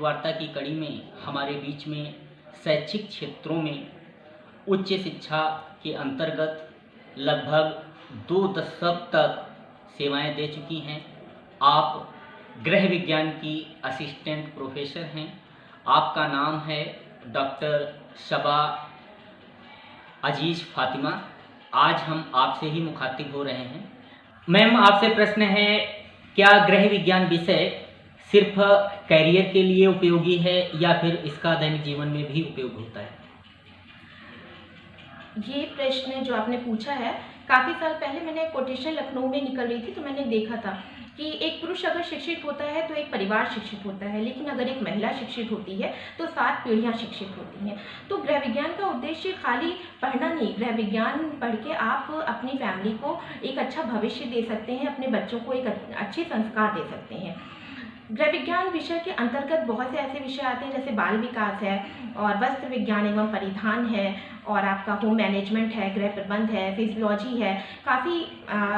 वार्ता की कड़ी में हमारे बीच में शैक्षिक क्षेत्रों में उच्च शिक्षा के अंतर्गत लगभग 2 दशक तक सेवाएं दे चुकी हैं। आप गृह विज्ञान की असिस्टेंट प्रोफेसर हैं। आपका नाम है डॉक्टर शबा अजीज़ फ़ातिमा। आज हम आपसे ही मुखातिब हो रहे हैं। मैम, आपसे प्रश्न है, क्या गृह विज्ञान विषय सिर्फ करियर के लिए उपयोगी है या फिर इसका दैनिक जीवन में भी उपयोग होता है? ये प्रश्न जो आपने पूछा है, काफ़ी साल पहले मैंने कोटेशन लखनऊ में निकल रही थी तो मैंने देखा था कि एक पुरुष अगर शिक्षित होता है तो एक परिवार शिक्षित होता है, लेकिन अगर एक महिला शिक्षित होती है तो 7 पीढ़ियाँ शिक्षित होती हैं। तो गृह विज्ञान का उद्देश्य खाली पढ़ना नहीं, गृह विज्ञान पढ़ के आप अपनी फैमिली को एक अच्छा भविष्य दे सकते हैं, अपने बच्चों को एक अच्छे संस्कार दे सकते हैं। गृह विज्ञान विषय के अंतर्गत बहुत से ऐसे विषय आते हैं जैसे बाल विकास है और वस्त्र विज्ञान एवं परिधान है और आपका होम मैनेजमेंट है, गृह प्रबंध है, फिजियोलॉजी है। काफ़ी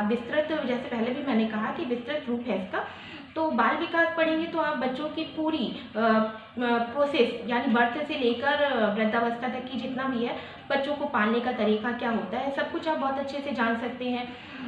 विस्तृत, जैसे पहले भी मैंने कहा कि विस्तृत रूप है इसका। तो बाल विकास पढ़ेंगे तो आप बच्चों की पूरी प्रोसेस यानी बर्थ से लेकर वृद्धावस्था तक की जितना भी है, बच्चों को पालने का तरीका क्या होता है, सब कुछ आप बहुत अच्छे से जान सकते हैं।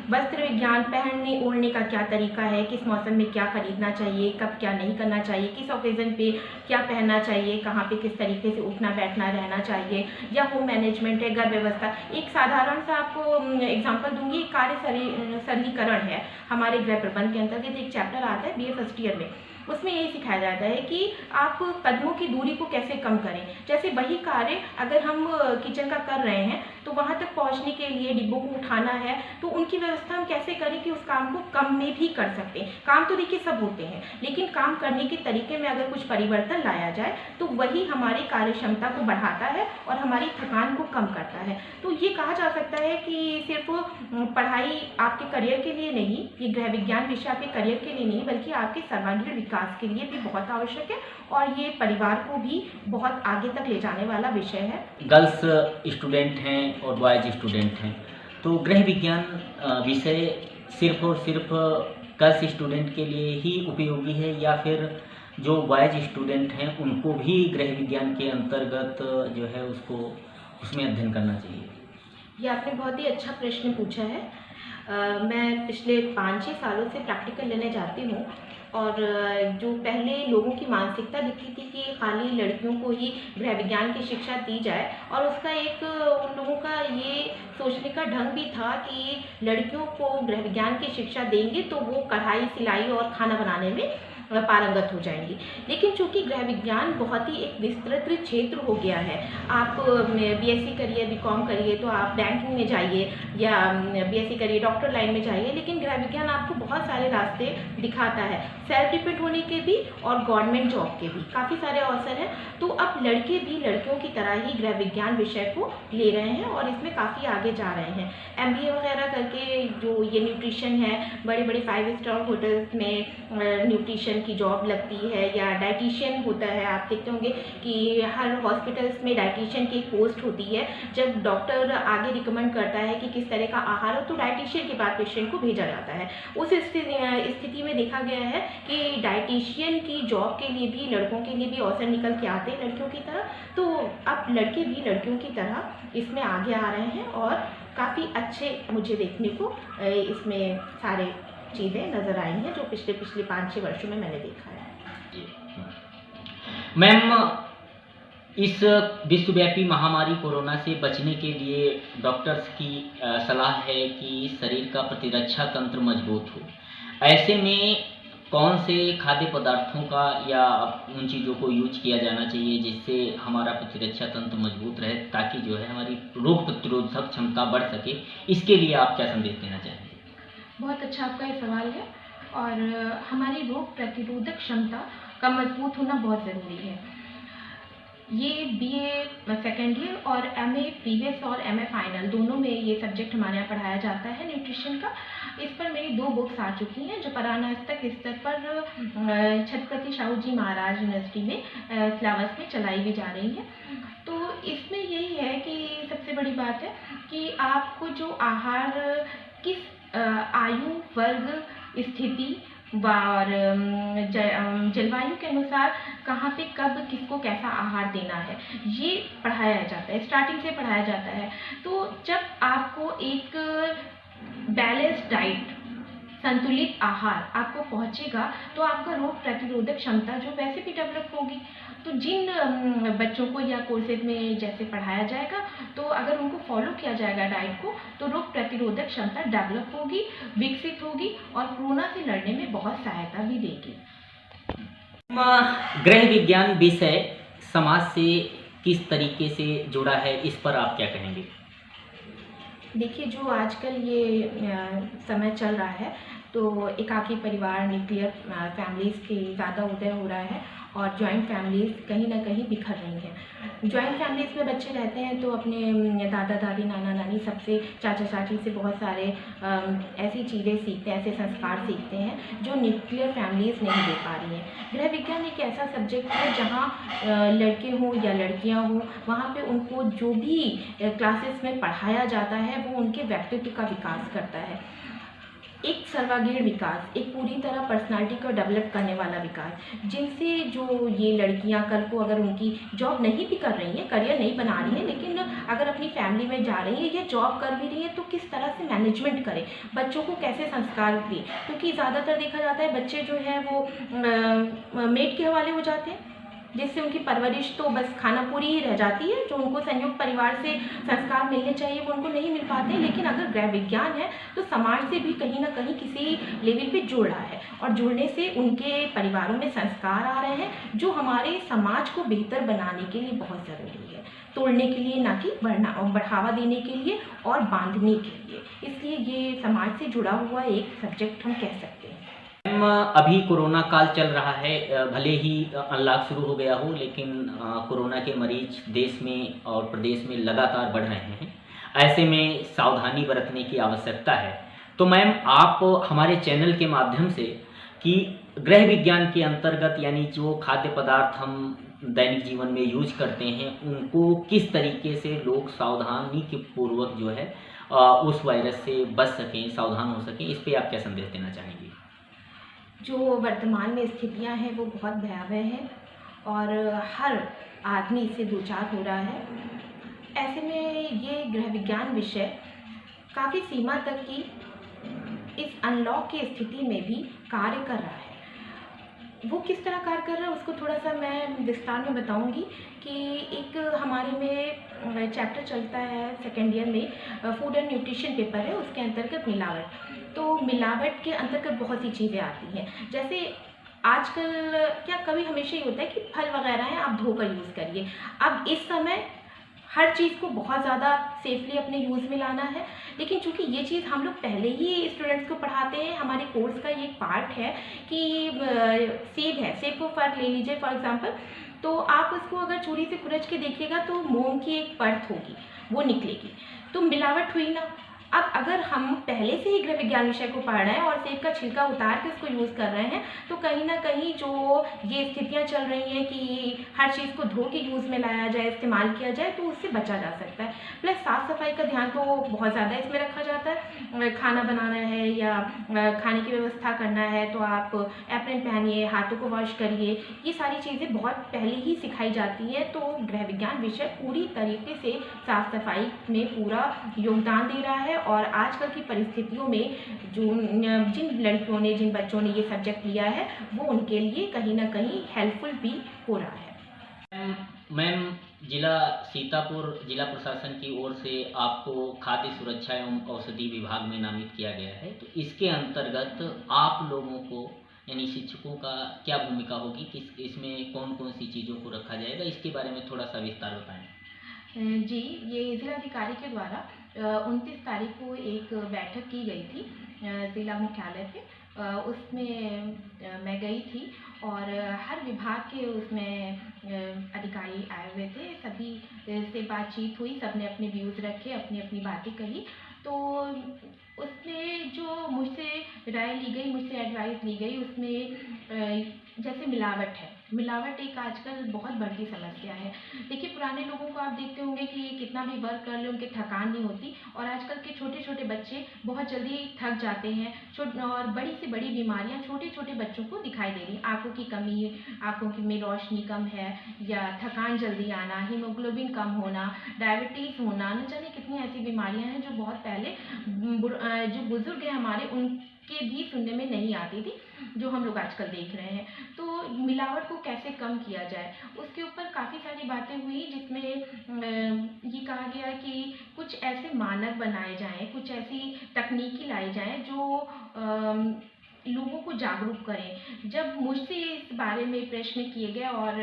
वस्त्र विज्ञान, पहनने ओढ़ने का क्या तरीका है, किस मौसम में क्या खरीदना चाहिए, कब क्या नहीं करना चाहिए, किस ओकेज़न पे क्या पहनना चाहिए, कहाँ पे किस तरीके से उठना बैठना रहना चाहिए, या होम मैनेजमेंट है, घर व्यवस्था। एक साधारण सा आपको एग्जांपल दूंगी, कार्य सरलीकरण है हमारे गृह प्रबंध के अंतर्गत एक चैप्टर आता है BA फर्स्ट ईयर में। उसमें यही सिखाया जाता है कि आप कदमों की दूरी को कैसे कम करें। जैसे वही कार्य अगर हम किचन का कर रहे हैं तो वहाँ तक पहुँचने के लिए डिब्बों को उठाना है, तो उनकी व्यवस्था हम कैसे करें कि उस काम को कम में भी कर सकते हैं। काम तो देखिए सब होते हैं, लेकिन काम करने के तरीके में अगर कुछ परिवर्तन लाया जाए तो वही हमारी कार्य क्षमता को बढ़ाता है और हमारी थकान को कम करता है। तो ये कहा जा सकता है कि सिर्फ पढ़ाई आपके करियर के लिए नहीं, ये गृह विज्ञान विषय आपके करियर के लिए नहीं बल्कि आपके सर्वांगीण विकास के लिए भी बहुत आवश्यक है और ये परिवार को भी बहुत आगे तक ले जाने वाला विषय है। गर्ल्स स्टूडेंट हैं और बॉयज स्टूडेंट हैं, तो गृह विज्ञान विषय सिर्फ और सिर्फ गर्ल्स स्टूडेंट के लिए ही उपयोगी है या फिर जो बॉयज स्टूडेंट हैं उनको भी गृह विज्ञान के अंतर्गत जो है उसमें अध्ययन करना चाहिए? ये आपने बहुत ही अच्छा प्रश्न पूछा है। मैं पिछले 5-6 सालों से प्रैक्टिकल लेने जाती हूँ और जो पहले लोगों की मानसिकता दिखती थी कि खाली लड़कियों को ही गृह विज्ञान की शिक्षा दी जाए, और उसका एक उन लोगों का ये सोचने का ढंग भी था कि लड़कियों को गृह विज्ञान की शिक्षा देंगे तो वो कढ़ाई, सिलाई और खाना बनाने में पारंगत हो जाएंगी। लेकिन चूंकि गृह विज्ञान बहुत ही एक विस्तृत क्षेत्र हो गया है, आप BSc करिए, BCom करिए तो आप बैंकिंग में जाइए या BSc करिए डॉक्टर लाइन में जाइए, लेकिन गृह विज्ञान आपको बहुत सारे रास्ते दिखाता है, सेल्फ डिपेंड होने के भी और गवर्नमेंट जॉब के भी काफ़ी सारे अवसर हैं। तो अब लड़के भी लड़कियों की तरह ही गृह विज्ञान विषय को ले रहे हैं और इसमें काफ़ी आगे जा रहे हैं। MBA वगैरह करके जो ये न्यूट्रिशन है, बड़े बड़े 5 स्टार होटल्स में न्यूट्रिशन की जॉब लगती है, या डाइटिशियन होता है। आप देखते होंगे कि हर हॉस्पिटल्स में डाइटिशियन की पोस्ट होती है। जब डॉक्टर आगे रिकमेंड करता है कि किस तरह का आहार हो तो डाइटिशियन के पास पेशेंट को भेजा जाता है। उस स्थिति में देखा गया है कि डाइटिशियन की जॉब के लिए भी लड़कों के लिए भी अवसर निकल के आते हैं लड़कियों की तरह। तो अब लड़के भी लड़कियों की तरह इसमें आगे आ रहे हैं और काफ़ी अच्छे मुझे देखने को इसमें सारे चीज़ें नज़र आई हैं जो पिछले 5-6 वर्षों में मैंने देखा है। मैम, इस विश्वव्यापी महामारी कोरोना से बचने के लिए डॉक्टर्स की सलाह है कि शरीर का प्रतिरक्षा तंत्र मजबूत हो। ऐसे में कौन से खाद्य पदार्थों का या उन चीज़ों को यूज किया जाना चाहिए जिससे हमारा प्रतिरक्षा तंत्र मजबूत रहे, ताकि जो है हमारी रोग प्रतिरोधक क्षमता बढ़ सके? इसके लिए आप क्या संदेश देना चाहेंगे? बहुत अच्छा आपका ये सवाल है और हमारी रोग प्रतिरोधक क्षमता का मजबूत होना बहुत ज़रूरी है। ये BA सेकेंड ईयर और MA प्रीवियस और MA फाइनल दोनों में ये सब्जेक्ट हमारे यहाँ पढ़ाया जाता है न्यूट्रिशन का। इस पर मेरी 2 बुक्स आ चुकी हैं जो परानास्तर स्तर पर छत्रपति शाहू जी महाराज यूनिवर्सिटी में सिलेबस में चलाई भी जा रही है। तो इसमें यही है कि सबसे बड़ी बात है कि आपको जो आहार किस आयु वर्ग, स्थिति और जलवायु के अनुसार कहाँ पे कब किसको कैसा आहार देना है, ये पढ़ाया जाता है, स्टार्टिंग से पढ़ाया जाता है। तो जब आपको एक बैलेंस्ड डाइट, संतुलित आहार आपको पहुंचेगा तो आपका रोग प्रतिरोधक क्षमता जो वैसे भी डेवलप होगी। तो जिन बच्चों को या कोर्सेज में जैसे पढ़ाया जाएगा, तो अगर उनको फॉलो किया जाएगा डाइट को, तो रोग प्रतिरोधक क्षमता डेवलप होगी, विकसित होगी और कोरोना से लड़ने में बहुत सहायता भी देगी। गृह विज्ञान विषय समाज से किस तरीके से जुड़ा है, इस पर आप क्या कहेंगे? देखिए, जो आजकल ये समय चल रहा है, तो एकाकी परिवार, न्यूक्लियर फैमिलीज़ की ज़्यादा उदय हो रहा है और जॉइंट फैमिलीज़ कहीं न कहीं बिखर रही हैं। जॉइंट फैमिलीज़ में बच्चे रहते हैं तो अपने दादा-दादी, नाना-नानी सबसे, चाचा-चाची से बहुत सारे ऐसी चीज़ें सीखते हैं, ऐसे संस्कार सीखते हैं जो न्यूक्लियर फैमिलीज़ नहीं दे पा रही हैं। गृह विज्ञान एक ऐसा सब्जेक्ट है जहाँ लड़के हों या लड़कियाँ हों, वहाँ पे उनको जो भी क्लासेस में पढ़ाया जाता है वो उनके व्यक्तित्व का विकास करता है। एक सर्वांगीण विकास, एक पूरी तरह पर्सनालिटी को डेवलप करने वाला विकास, जिनसे जो ये लड़कियां कल को अगर उनकी जॉब नहीं भी कर रही हैं, करियर नहीं बना रही हैं, लेकिन अगर अपनी फैमिली में जा रही हैं या जॉब कर भी रही हैं, तो किस तरह से मैनेजमेंट करें, बच्चों को कैसे संस्कार दें। क्योंकि ज़्यादातर देखा जाता है बच्चे जो हैं वो मेड के हवाले हो जाते हैं, जिससे उनकी परवरिश तो बस खाना पूरी ही रह जाती है। जो उनको संयुक्त परिवार से संस्कार मिलने चाहिए वो उनको नहीं मिल पाते। लेकिन अगर गृह विज्ञान है तो समाज से भी कहीं ना कहीं किसी लेवल पे जुड़ रहा है, और जुड़ने से उनके परिवारों में संस्कार आ रहे हैं जो हमारे समाज को बेहतर बनाने के लिए बहुत ज़रूरी है, तोड़ने के लिए ना कि बढ़ावा देने के लिए और बांधने के लिए। इसलिए ये समाज से जुड़ा हुआ एक सब्जेक्ट हम कह सकते हैं। मैम, अभी कोरोना काल चल रहा है, भले ही अनलॉक शुरू हो गया हो, लेकिन कोरोना के मरीज देश में और प्रदेश में लगातार बढ़ रहे हैं। ऐसे में सावधानी बरतने की आवश्यकता है। तो मैम, आप हमारे चैनल के माध्यम से कि गृह विज्ञान के अंतर्गत यानी जो खाद्य पदार्थ हम दैनिक जीवन में यूज करते हैं, उनको किस तरीके से लोग सावधानी के पूर्वक जो है उस वायरस से बच सकें, सावधान हो सकें, इस पर आप क्या संदेश देना चाहेंगे? जो वर्तमान में स्थितियां हैं वो बहुत भयावह हैं और हर आदमी इससे दो चार हो रहा है। ऐसे में ये गृह विज्ञान विषय काफ़ी सीमा तक की इस अनलॉक की स्थिति में भी कार्य कर रहा है। वो किस तरह कार्य कर रहा है उसको थोड़ा सा मैं विस्तार में बताऊंगी कि एक हमारे में चैप्टर चलता है सेकेंड ईयर में, फूड एंड न्यूट्रिशन पेपर है, उसके अंतर्गत मिलावट। तो मिलावट के अंतर्गत बहुत सी चीज़ें आती हैं, जैसे आजकल क्या कभी हमेशा ही होता है कि फल वगैरह हैं आप धोकर यूज़ करिए। अब इस समय हर चीज़ को बहुत ज़्यादा सेफली अपने यूज़ में लाना है, लेकिन चूंकि ये चीज़ हम लोग पहले ही स्टूडेंट्स को पढ़ाते हैं, हमारे कोर्स का ये पार्ट है कि सेब है, सेब को फल ले लीजिए फॉर एग्जांपल, तो आप उसको अगर छुरी से खुरच के देखिएगा तो मोम की एक परत होगी वो निकलेगी, तो मिलावट हुई ना। अब अगर हम पहले से ही गृह विज्ञान विषय को पढ़ रहे हैं और सेब का छिलका उतार के उसको यूज़ कर रहे हैं, तो कहीं ना कहीं जो ये स्थितियां चल रही हैं कि हर चीज़ को धो के यूज़ में लाया जाए, इस्तेमाल किया जाए, तो उससे बचा जा सकता है। प्लस साफ़ सफाई का ध्यान तो बहुत ज़्यादा इसमें रखा जाता है। खाना बनाना है या खाने की व्यवस्था करना है तो आप एप्रन पहनिए, हाथों को वॉश करिए, ये सारी चीज़ें बहुत पहले ही सिखाई जाती है। तो गृह विज्ञान विषय पूरी तरीके से साफ़ सफाई में पूरा योगदान दे रहा है, और आजकल की परिस्थितियों में जो जिन लड़कियों ने, जिन बच्चों ने ये सब्जेक्ट लिया है, वो उनके लिए कहीं ना कहीं हेल्पफुल भी हो रहा है। मैम, जिला सीतापुर जिला प्रशासन की ओर से आपको खाद्य सुरक्षा एवं औषधि विभाग में नामित किया गया है, तो इसके अंतर्गत आप लोगों को यानी शिक्षकों का क्या भूमिका होगी, किस इसमें कौन कौन सी चीज़ों को रखा जाएगा, इसके बारे में थोड़ा सा विस्तार बताएं। जी, ये जिलाधिकारी के द्वारा 29 तारीख को एक बैठक की गई थी ज़िला मुख्यालय पे। उसमें मैं गई थी और हर विभाग के उसमें अधिकारी आए हुए थे, सभी से बातचीत हुई, सबने अपने व्यूज़ रखे, अपनी अपनी बातें कही। तो उसमें जो मुझसे राय ली गई, मुझसे एडवाइस ली गई, उसमें जैसे मिलावट है, मिलावट एक आजकल बहुत बढ़ती समस्या है। देखिए, पुराने लोगों को आप देखते होंगे कि कितना भी वर्क कर लें उनकी थकान नहीं होती, और आजकल के छोटे-छोटे बच्चे बहुत जल्दी थक जाते हैं। और बड़ी से बड़ी बीमारियाँ छोटे-छोटे बच्चों को दिखाई दे रही हैं। आँखों की कमी, आँखों की में रोशनी कम है, या थकान जल्दी आना, हीमोग्लोबिन कम होना, डायबिटीज़ होना, न जाने कितनी ऐसी बीमारियाँ हैं जो बहुत पहले जो बुज़ुर्ग हैं हमारे, उनके भी सुनने में नहीं आती थी, जो हम लोग आजकल देख रहे हैं। तो मिलावट को कैसे कम किया जाए, उसके ऊपर काफ़ी सारी बातें हुई, जिसमें ये कहा गया कि कुछ ऐसे मानक बनाए जाएँ, कुछ ऐसी तकनीकी लाई जाएँ जो लोगों को जागरूक करें। जब मुझसे इस बारे में प्रश्न किए गए और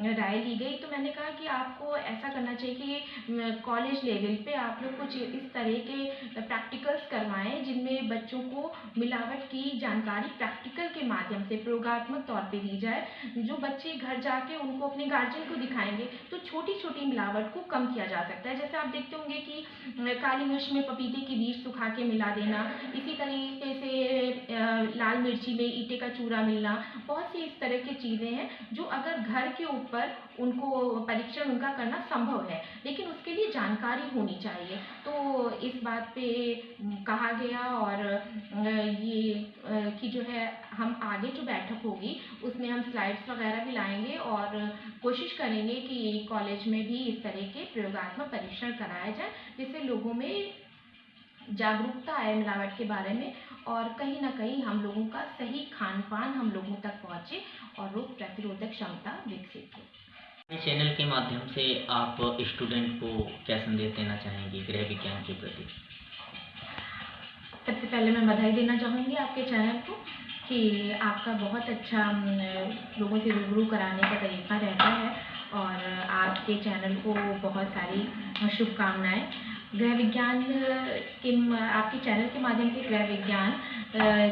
राय ली गई, तो मैंने कहा कि आपको ऐसा करना चाहिए कि कॉलेज लेवल पे आप लोग कुछ इस तरह के प्रैक्टिकल्स करवाएँ, जिनमें बच्चों को मिलावट की जानकारी प्रैक्टिकल के माध्यम से प्रयोगात्मक तौर पे दी जाए। जो बच्चे घर जाके उनको अपने गार्जियन को दिखाएँगे, तो छोटी-छोटी मिलावट को कम किया जा सकता है। जैसे आप देखते होंगे कि काली मिर्च में पपीते के बीज सुखा के मिला देना, इसी तरीके से लाल मिर्ची में ईंटे का चूरा मिलना, बहुत सी इस तरह की चीज़ें हैं जो अगर घर के ऊपर उनको परीक्षण उनका करना संभव है, लेकिन उसके लिए जानकारी होनी चाहिए। तो इस बात पे कहा गया, और ये कि जो है हम आगे जो बैठक होगी उसमें हम स्लाइड्स वगैरह भी लाएँगे, और कोशिश करेंगे कि कॉलेज में भी इस तरह के प्रयोगात्मक परीक्षण कराया जाए, जिससे लोगों में जागरूकता आए मिलावट के बारे में, और कहीं न कहीं हम लोगों का सही खान-पान हम लोगों तक पहुँचे और रोग प्रतिरोधक क्षमता विकसित हो। अपने चैनल के माध्यम से आप स्टूडेंट को क्या संदेश देना चाहेंगी गृह विज्ञान के प्रति? सबसे पहले मैं बधाई देना चाहूँगी आपके चैनल को कि आपका बहुत अच्छा लोगों से रूबरू कराने का तरीका रहता है, और आपके चैनल को बहुत सारी शुभकामनाएँ। गृह विज्ञान आपके चैनल के माध्यम से गृह विज्ञान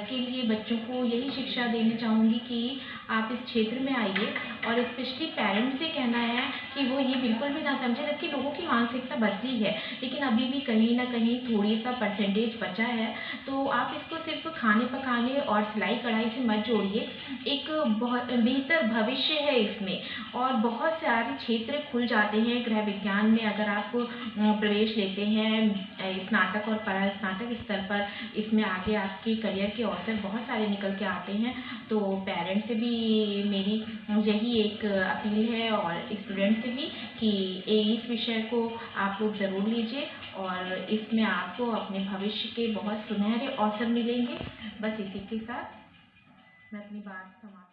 के लिए बच्चों को यही शिक्षा देना चाहूँगी कि आप इस क्षेत्र में आइए, और स्पेशली पेरेंट्स से कहना है कि वो ये बिल्कुल भी ना समझें, जबकि लोगों की मानसिकता बदली है, लेकिन अभी भी कहीं न कहीं थोड़ी सा परसेंटेज बचा है। तो आप इसको सिर्फ खाने पकाने और सिलाई कढ़ाई से मत जोड़िए। एक बहुत बेहतर भविष्य है इसमें, और बहुत सारे क्षेत्र खुल जाते हैं गृह विज्ञान में अगर आप प्रवेश लेते हैं स्नातक और परास्नातक स्तर पर। इसमें आगे आपके करियर के अवसर बहुत सारे निकल के आते हैं। तो पेरेंट्स से भी मेरी यही एक अपील है, और स्टूडेंट से भी, कि इस विषय को आप लोग ज़रूर लीजिए, और इसमें आपको अपने भविष्य के बहुत सुनहरे अवसर मिलेंगे। बस इसी के साथ मैं अपनी बात समाप्त